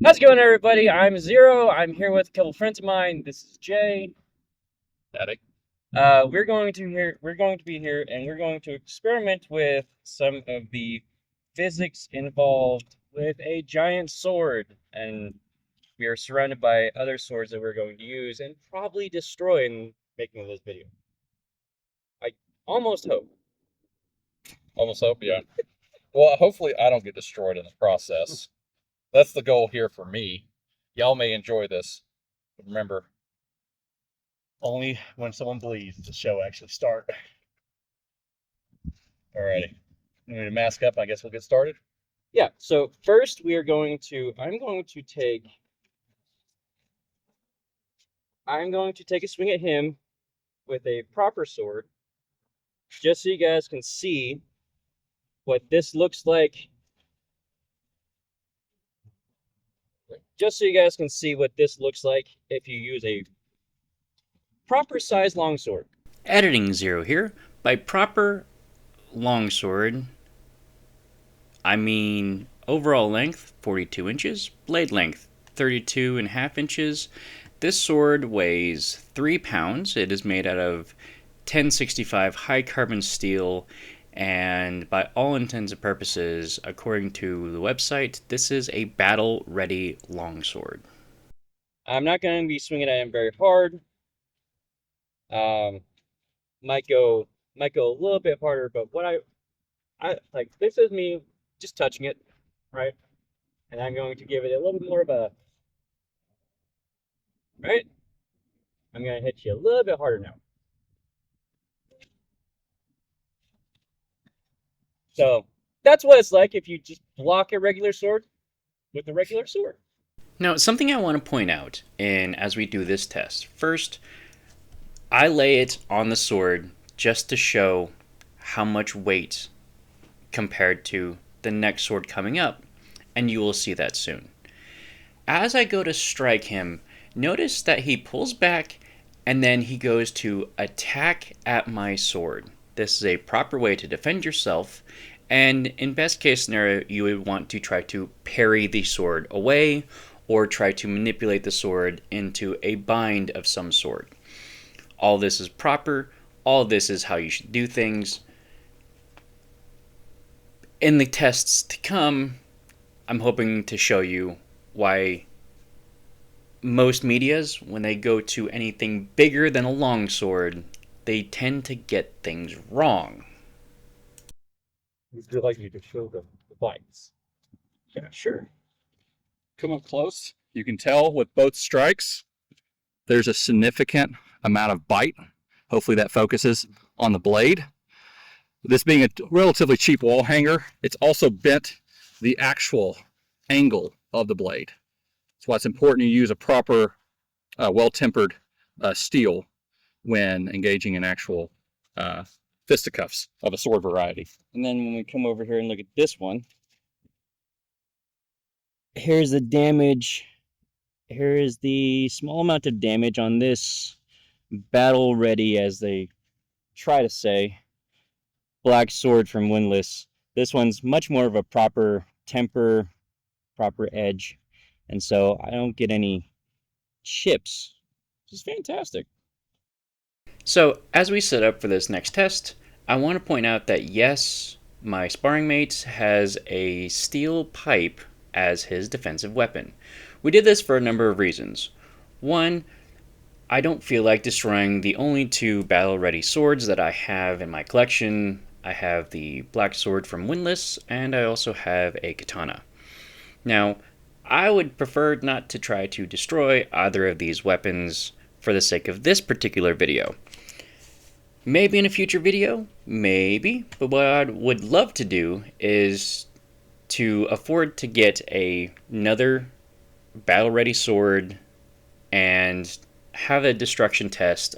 How's it going, everybody? I'm Zero. I'm here with a couple friends of mine. This is Jay. Static. We're going to be here, and we're going to experiment with some of the physics involved with a giant sword, and we are surrounded by other swords that we're going to use and probably destroy in making this video. I almost hope. Almost hope, yeah. Well, hopefully I don't get destroyed in the process. That's the goal here for me. Y'all may enjoy this, but remember, only when someone bleeds does the show actually start. Alrighty. We need to mask up. I guess we'll get started. Yeah. So first, we are going to. I'm going to take a swing at him with a proper sword, just so you guys can see what this looks like. Just so you guys can see what this looks like if you use a proper size longsword. Editing Zero here. By proper longsword, I mean overall length 42 inches, blade length 32 and a half inches. This sword weighs 3 pounds. It is made out of 1065 high carbon steel, and by all intents and purposes, according to the website, this is a battle ready longsword. I'm not going to be swinging at him very hard. Um, might go might go a little bit harder, but what I like, this is me just touching it, right? And I'm going to give it a little bit more of a right. I'm going to hit you a little bit harder now. So that's what it's like if you just block a regular sword with a regular sword. Now, something I want to point out in as we do this test. First, I lay it on the sword just to show how much weight compared to the next sword coming up, and you will see that soon. As I go to strike him, notice that he pulls back and then he goes to attack at my sword. This is a proper way to defend yourself, and in best case scenario, you would want to try to parry the sword away or try to manipulate the sword into a bind of some sort. All this is proper. All this is how you should do things. In the tests to come, I'm hoping to show you why most medias, when they go to anything bigger than a longsword, they tend to get things wrong. Would you like me to show them the bites? Yeah, sure. Come up close. You can tell with both strikes, there's a significant amount of bite. Hopefully that focuses on the blade. This being a relatively cheap wall hanger, it's also bent the actual angle of the blade. That's why it's important you use a proper, well-tempered steel when engaging in actual fisticuffs of a sword variety. And then when we come over here and look at this one, here's the damage. Here is the small amount of damage on this battle ready, as they try to say, black sword from Windlass. This one's much more of a proper temper, proper edge, and so I don't get any chips, which is fantastic. So, as we set up for this next test, I want to point out that yes, my sparring mate has a steel pipe as his defensive weapon. We did this for a number of reasons. One, I don't feel like destroying the only two battle ready swords that I have in my collection. I have the black sword from Windlass, and I also have a katana. Now, I would prefer not to try to destroy either of these weapons for the sake of this particular video. Maybe in a future video, maybe, but what I would love to do is to afford to get another battle ready sword and have a destruction test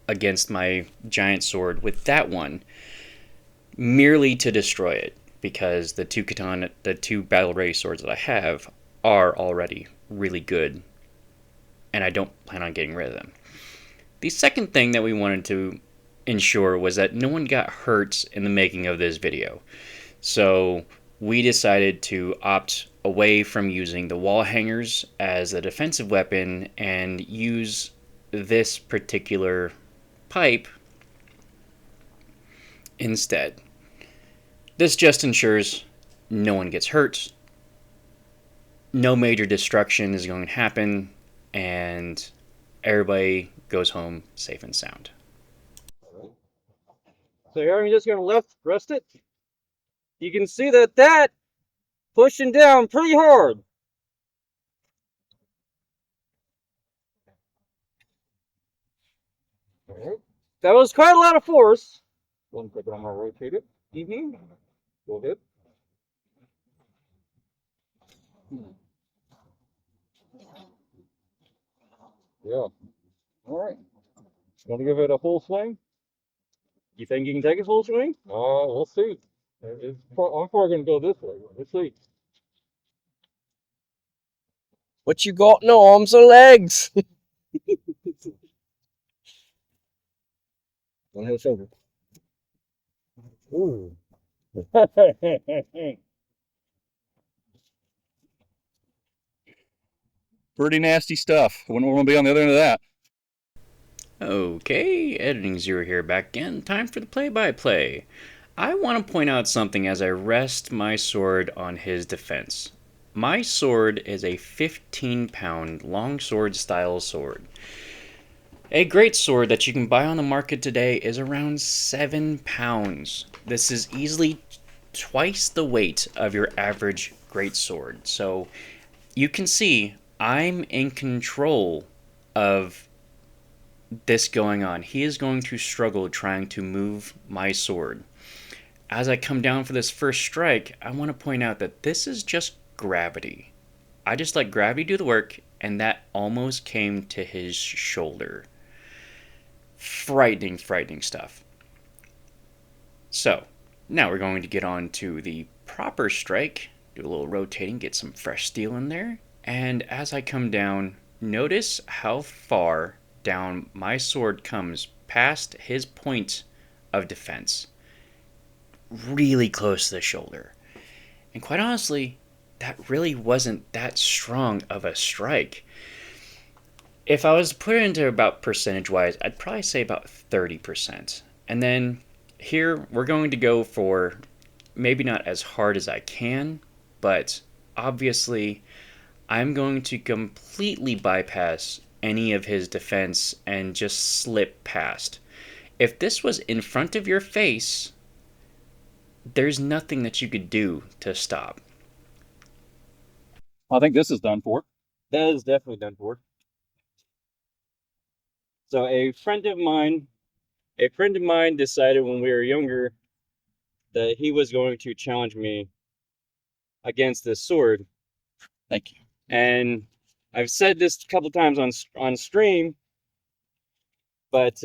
against my giant sword with that one, merely to destroy it, because the two battle ready swords that I have are already really good, and I don't plan on getting rid of them. The second thing that we wanted to ensure was that no one got hurt in the making of this video. So we decided to opt away from using the wall hangers as a defensive weapon and use this particular pipe instead. This just ensures no one gets hurt, no major destruction is going to happen, and everybody goes home safe and sound. So here I'm just going to rest it. You can see that pushing down pretty hard. That was quite a lot of force. One second, I'm going to rotate it. Go ahead. Yeah. All right. Want to give it a full swing? You think you can take a full swing? We'll see. I'm probably going to go this way. Let's see. What you got? No arms or legs? One hit shoulder. Ooh. Pretty nasty stuff. Wouldn't want to be on the other end of that. Okay, Editing Zero here back again. Time for the play-by-play. I want to point out something as I rest my sword on his defense. My sword is a 15-pound longsword style sword. A great sword that you can buy on the market today is around 7 pounds. This is easily twice the weight of your average great sword. So you can see I'm in control of this going on. He is going to struggle trying to move my sword. As I come down for this first strike, I want to point out that this is just gravity. I just let gravity do the work, and that almost came to his shoulder. Frightening, frightening stuff. So, now we're going to get on to the proper strike. Do a little rotating, get some fresh steel in there. And as I come down, notice how far down my sword comes past his point of defense. Really close to the shoulder. And quite honestly, that really wasn't that strong of a strike. If I was to put it into about percentage-wise, I'd probably say about 30%. And then here, we're going to go for maybe not as hard as I can, but obviously I'm going to completely bypass any of his defense and just slip past. If this was in front of your face, there's nothing that you could do to stop. I think this is done for. That is definitely done for. So a friend of mine decided when we were younger that he was going to challenge me against this sword. Thank you. And I've said this a couple times on stream, but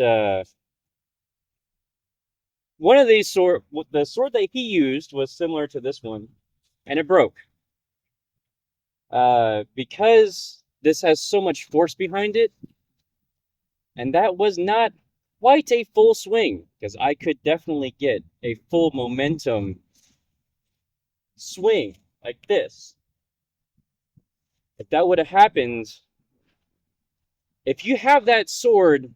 one of these the sword that he used was similar to this one, and it broke. Because this has so much force behind it, and that was not quite a full swing, because I could definitely get a full momentum swing like this. If that would have happened, if you have that sword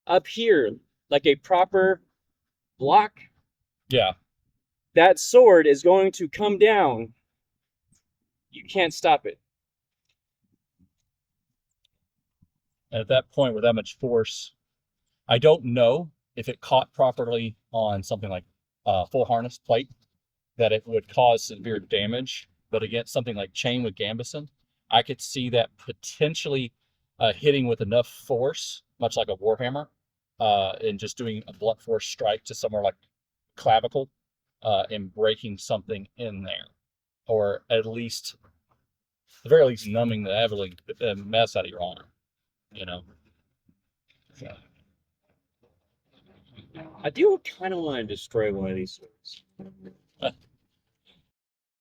up here like a proper block, Yeah. that sword is going to come down. You can't stop it. At that point with that much force, I don't know if it caught properly on something like full harness plate, that it would cause severe damage. But against something like chain with Gambison, I could see that potentially hitting with enough force, much like a Warhammer, and just doing a blunt force strike to somewhere like clavicle, and breaking something in there, or at the very least, numbing the absolute mess out of your arm. You know. So. I do kind of want to destroy one of these swords.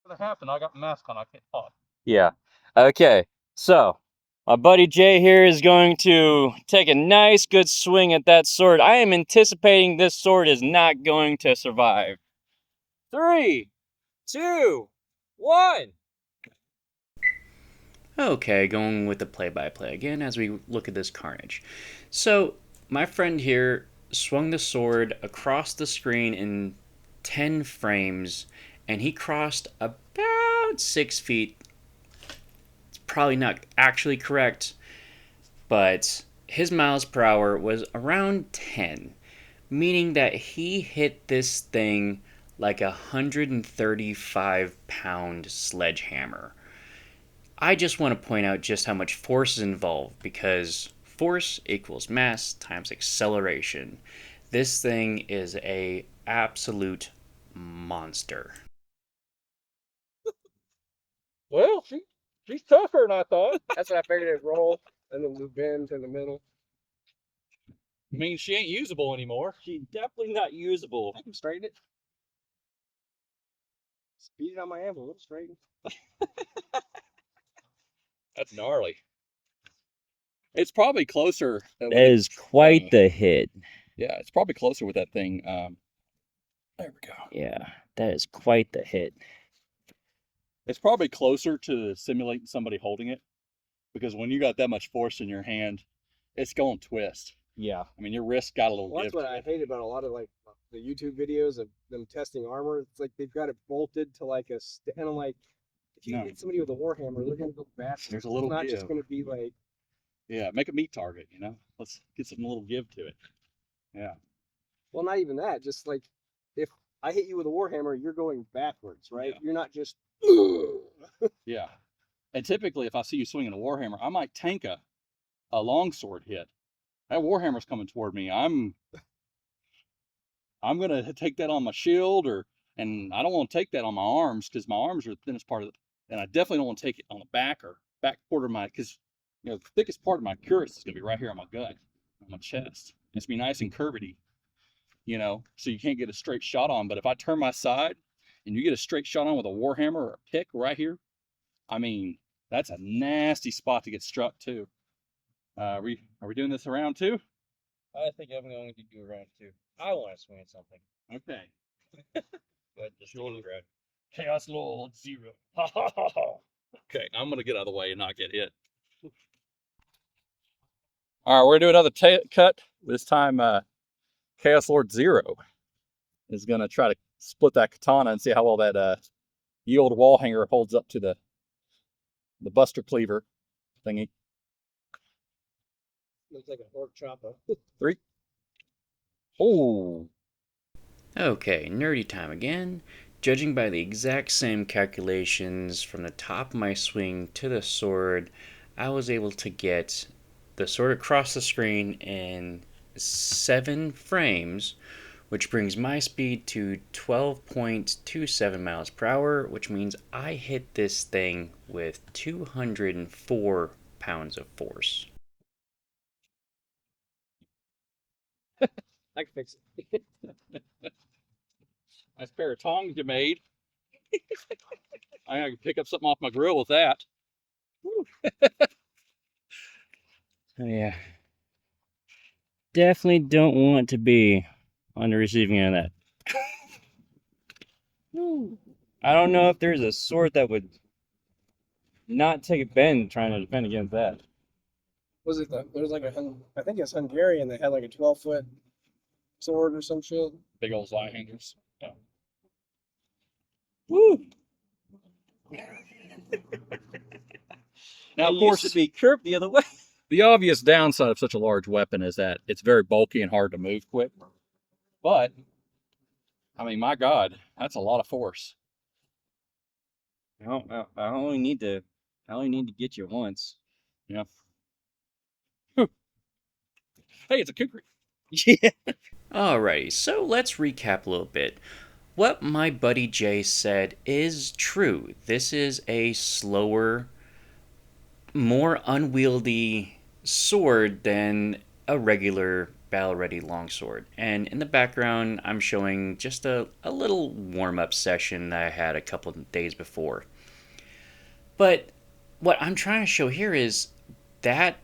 What happened? I got the mask on. I can't talk. Yeah. Okay. So, my buddy Jay here is going to take a nice good swing at that sword. I am anticipating this sword is not going to survive. 3, 2, 1. Okay, going with the play-by-play again as we look at this carnage. So, my friend here swung the sword across the screen in 10 frames, and he crossed about 6 feet. It's probably not actually correct, but his miles per hour was around 10, meaning that he hit this thing like a 135-pound sledgehammer. I just want to point out just how much force is involved because force equals mass times acceleration. This thing is a absolute monster. Well, she's tougher than I thought. That's what I figured it'd roll and then move bend to the middle. I mean, she ain't usable anymore. She's definitely not usable. I can straighten it. Speed it on my anvil, it'll straighten. That's gnarly. It's probably closer. That is quite the hit. Yeah, it's probably closer with that thing. There we go. Yeah, that is quite the hit. It's probably closer to simulating somebody holding it, because when you got that much force in your hand, it's going to twist. Yeah. I mean, your wrist got a little Well, give that's what to I it. hate about a lot of like the YouTube videos of them testing armor. It's like they've got it bolted to like and I'm like, if you No. hit somebody with a warhammer, they're gonna go backwards. There's a little It's not just give. gonna be like, Yeah, make a meat target, you know? Let's get some little give to it. Yeah. well, not even that. Just like if I hit you with a warhammer, you're going backwards, right? Yeah. You're not just. Yeah. And typically, if I see you swinging a warhammer, I might tank a longsword hit. That warhammer's coming toward me. I'm gonna take that on my shield, and I don't want to take that on my arms because my arms are the thinnest part of it, and I definitely don't want to take it on the back or back quarter of my, because the thickest part of my cuirass is gonna be right here on my gut, on my chest. It's gonna be nice and curvedy, so you can't get a straight shot on. But if I turn my side and you get a straight shot on with a warhammer or a pick right here, I mean, that's a nasty spot to get struck too. Are we doing this around too? I think I'm going to do round 2. I want to swing at something. Okay. But just round. Chaos Lord 0. Okay, I'm gonna get out of the way and not get hit. All right, we're gonna do another cut. This time, Chaos Lord 0 is gonna try to split that katana and see how well that yield wall hanger holds up to the Buster Cleaver thingy. Looks like a orc chopper. 3. Oh, Okay, nerdy time again. Judging by the exact same calculations from the top of my swing to the sword, I was able to get the sword across the screen in 7 frames, which brings my speed to 12.27 miles per hour, which means I hit this thing with 204 pounds of force. I can fix it. nice pair of tongs you made. I can pick up something off my grill with that. Oh, yeah. Definitely don't want to be on the receiving end of that. I don't know if there's a sword that would not take a bend trying to defend against that. Was it there's like I think it's Hungarian. They had like a 12-foot sword or some shit. Big old eye hangers. Yeah. Woo! Now, of It course, used to be curved the other way. the obvious downside of such a large weapon is that it's very bulky and hard to move quick. But, I mean, my God, that's a lot of force. I only need to get you once. Yeah. Whew. Hey, it's a kukri. Yeah. Alrighty, so let's recap a little bit. What my buddy Jay said is true. This is a slower, more unwieldy sword than a regular battle-ready longsword. And in the background, I'm showing just a little warm-up session that I had a couple of days before. But what I'm trying to show here is that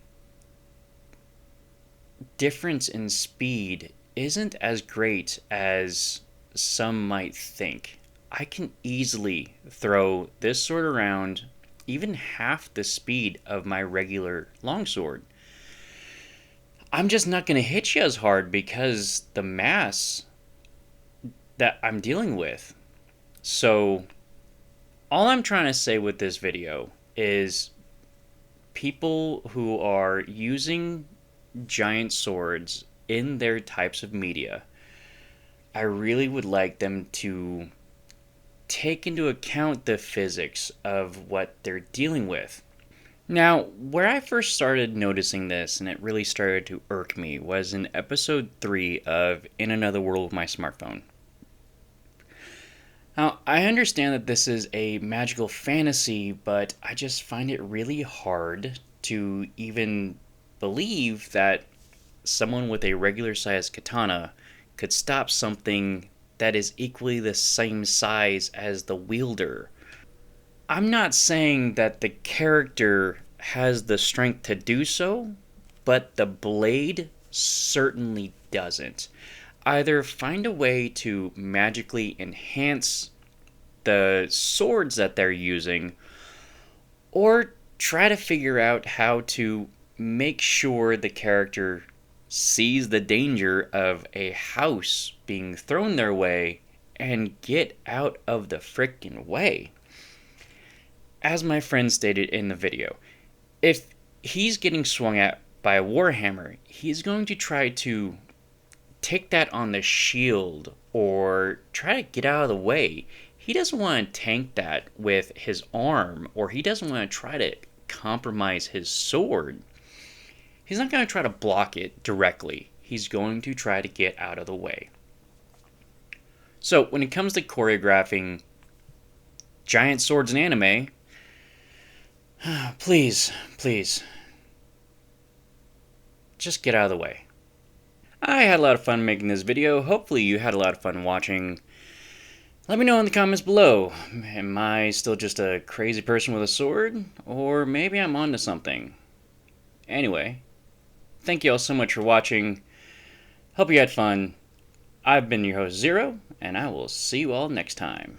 difference in speed isn't as great as some might think. I can easily throw this sword around even half the speed of my regular longsword. I'm just not going to hit you as hard because the mass that I'm dealing with. So all I'm trying to say with this video is people who are using giant swords in their types of media, I really would like them to take into account the physics of what they're dealing with. Now, where I first started noticing this and it really started to irk me was in episode 3 of In Another World with My Smartphone. Now, I understand that this is a magical fantasy, but I just find it really hard to even believe that someone with a regular sized katana could stop something that is equally the same size as the wielder. I'm not saying that the character has the strength to do so, but the blade certainly doesn't. Either find a way to magically enhance the swords that they're using, or try to figure out how to make sure the character sees the danger of a house being thrown their way and get out of the frickin' way. As my friend stated in the video, if he's getting swung at by a warhammer, he's going to try to take that on the shield or try to get out of the way. He doesn't want to tank that with his arm, or he doesn't want to try to compromise his sword. He's not going to try to block it directly. He's going to try to get out of the way. So when it comes to choreographing giant swords in anime, please, just get out of the way. I had a lot of fun making this video. Hopefully you had a lot of fun watching. Let me know in the comments below. Am I still just a crazy person with a sword? Or maybe I'm onto something. Anyway, thank you all so much for watching. Hope you had fun. I've been your host, Zero, and I will see you all next time.